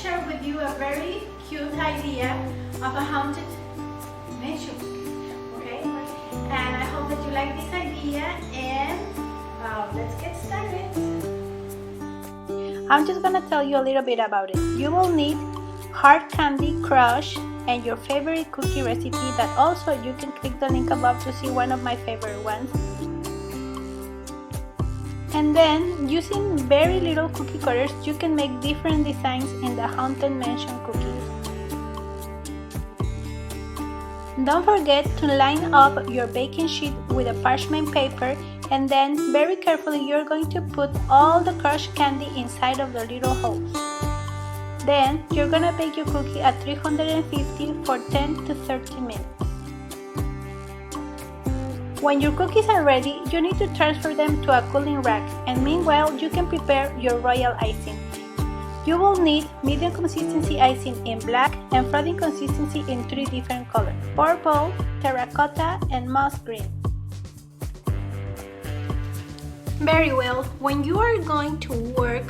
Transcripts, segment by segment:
share with you a very cute idea of a haunted mansion, okay? And I hope that you like this idea, and let's get started. I'm just gonna tell you a little bit about it. You will need hard candy crush and your favorite cookie recipe that also you can click the link above to see one of my favorite ones. And then using very little cookie cutters you can make different designs in the Haunted Mansion cookies. Don't forget to line up your baking sheet with a parchment paper, and then very carefully you're going to put all the crushed candy inside of the little holes. Then you're gonna bake your cookie at 350 for 10 to 30 minutes. When your cookies are ready, you need to transfer them to a cooling rack, and meanwhile you can prepare your royal icing. You will need medium consistency icing in black and frothy consistency in 3 different colors: purple, terracotta, and moss green. Very well, when you are going to work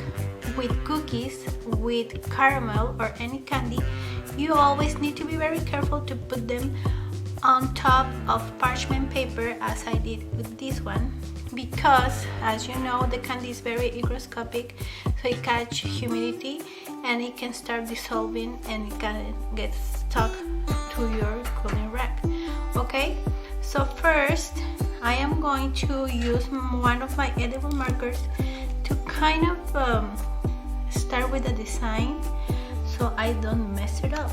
with cookies with caramel or any candy, you always need to be very careful to put them on top of parchment paper, as I did with this one, because as you know the candy is very hygroscopic, so it catches humidity and it can start dissolving and it can get stuck to your cooling rack. Okay, so first I am going to use one of my edible markers to kind of start with the design so I don't mess it up.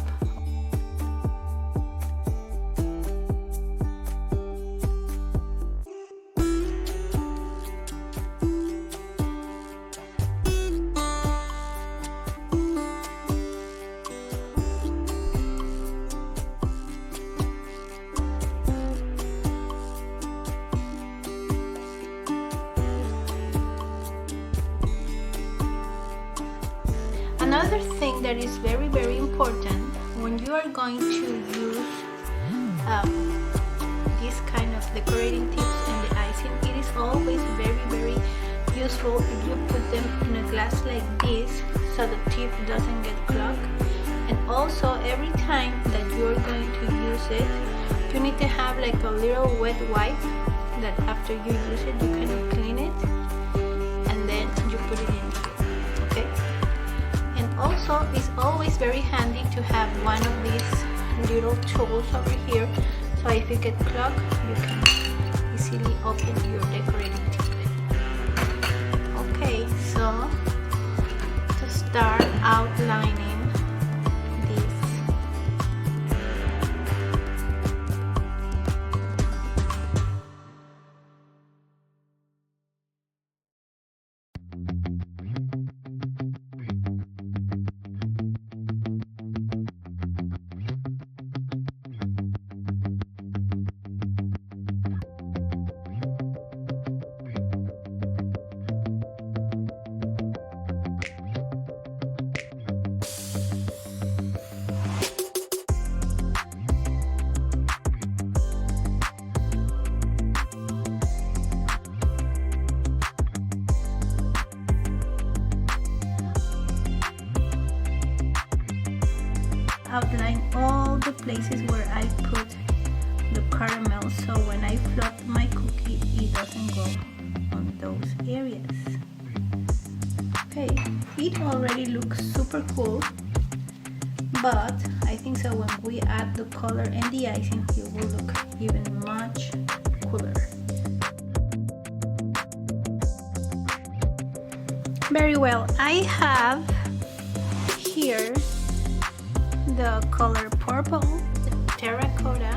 Another thing that is very important when you are going to use this kind of decorating tips and the icing, it is always very useful if you put them in a glass like this so the tip doesn't get clogged. And also every time that you're going to use it, you need to have like a little wet wipe that after you use it you kind of clean it and then you put it in here, okay? Also, it's always very handy to have one of these little tools over here, so if you get clogged, you can easily open your decorating tip. Okay, so to start outlining this. Outline all the places where I put the caramel, so when I flop my cookie it doesn't go on those areas. Okay, it already looks super cool, but I think so when we add the color and the icing it will look even much cooler. Very well, I have here the color purple, the terracotta,